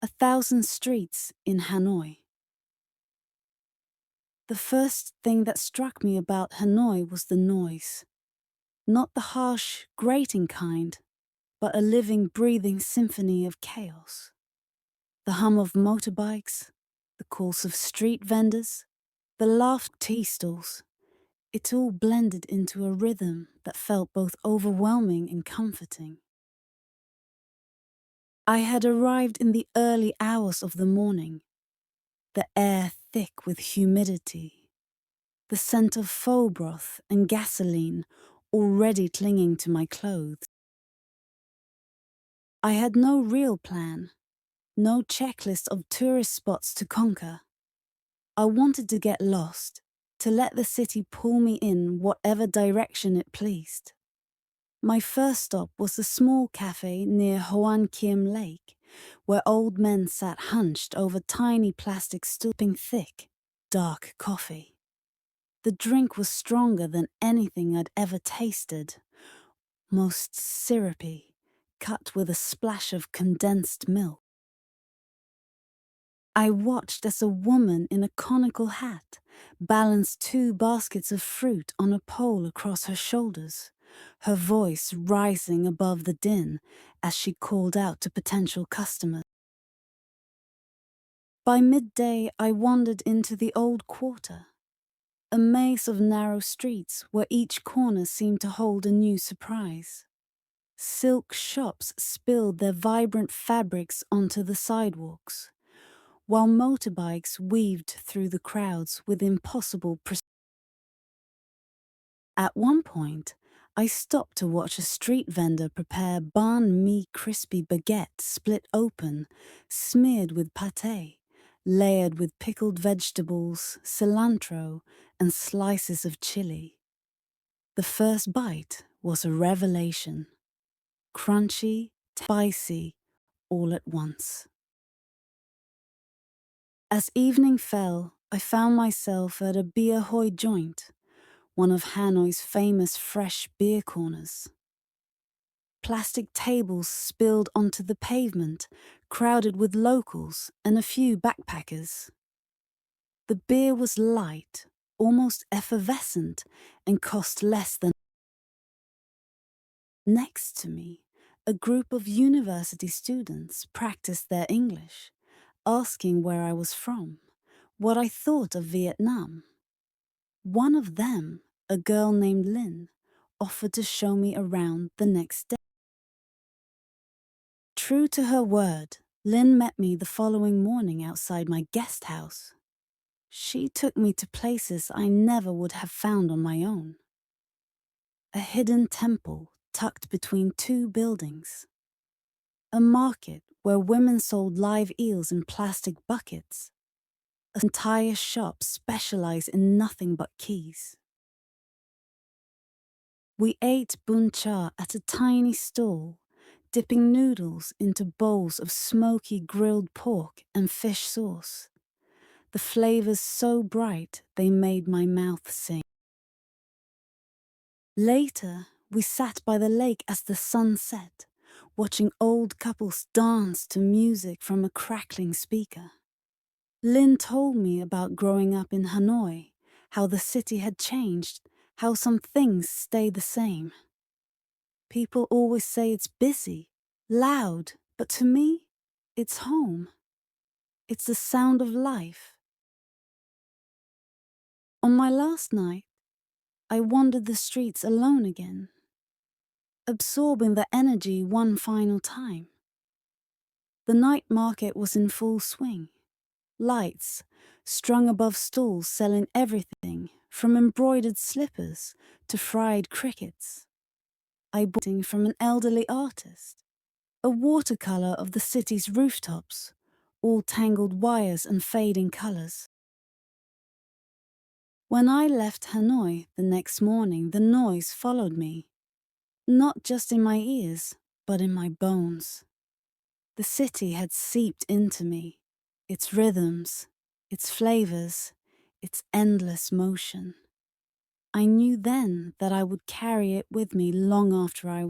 1,000 streets in Hanoi. The first thing that struck me about Hanoi was the noise. Not the harsh, grating kind, but a living, breathing symphony of chaos. The hum of motorbikes, the calls of street vendors, the laughed tea stalls. It all blended into a rhythm that felt both overwhelming and comforting. I had arrived in the early hours of the morning, the air thick with humidity, the scent of pho broth and gasoline already clinging to my clothes. I had no real plan, no checklist of tourist spots to conquer. I wanted to get lost, to let the city pull me in whatever direction it pleased. My first stop was a small cafe near Hoan Kiem Lake, where old men sat hunched over tiny plastic stooping thick, dark coffee. The drink was stronger than anything I'd ever tasted, most syrupy, cut with a splash of condensed milk. I watched as a woman in a conical hat balanced 2 baskets of fruit on a pole across her shoulders, her voice rising above the din as she called out to potential customers. By midday, I wandered into the old quarter, a maze of narrow streets where each corner seemed to hold a new surprise. Silk shops spilled their vibrant fabrics onto the sidewalks, while motorbikes weaved through the crowds with impossible precision. At one point, I stopped to watch a street vendor prepare banh mi crispy baguette split open, smeared with pâté, layered with pickled vegetables, cilantro, and slices of chili. The first bite was a revelation. Crunchy, spicy, all at once. As evening fell, I found myself at a beer hoi joint, one of Hanoi's famous fresh beer corners. Plastic tables spilled onto the pavement, crowded with locals and a few backpackers. The beer was light, almost effervescent, and cost less than. Next to me, a group of university students practiced their English, asking where I was from, what I thought of Vietnam. One of them, a girl named Lynn, offered to show me around the next day. True to her word, Lynn met me the following morning outside my guest house. She took me to places I never would have found on my own. A hidden temple tucked between 2 buildings. A market where women sold live eels in plastic buckets. An entire shop specialized in nothing but keys. We ate bun cha at a tiny stall, dipping noodles into bowls of smoky grilled pork and fish sauce. The flavors so bright they made my mouth sing. Later, we sat by the lake as the sun set, watching old couples dance to music from a crackling speaker. Lynn told me about growing up in Hanoi, how the city had changed, how some things stay the same. People always say it's busy, loud, but to me, it's home. It's the sound of life. On my last night, I wandered the streets alone again, absorbing the energy one final time. The night market was in full swing. Lights, strung above stalls selling everything from embroidered slippers to fried crickets. I bought from an elderly artist, a watercolor of the city's rooftops, all tangled wires and fading colors. When I left Hanoi the next morning, the noise followed me, not just in my ears, but in my bones. The city had seeped into me, its rhythms, its flavors, its endless motion. I knew then that I would carry it with me long after I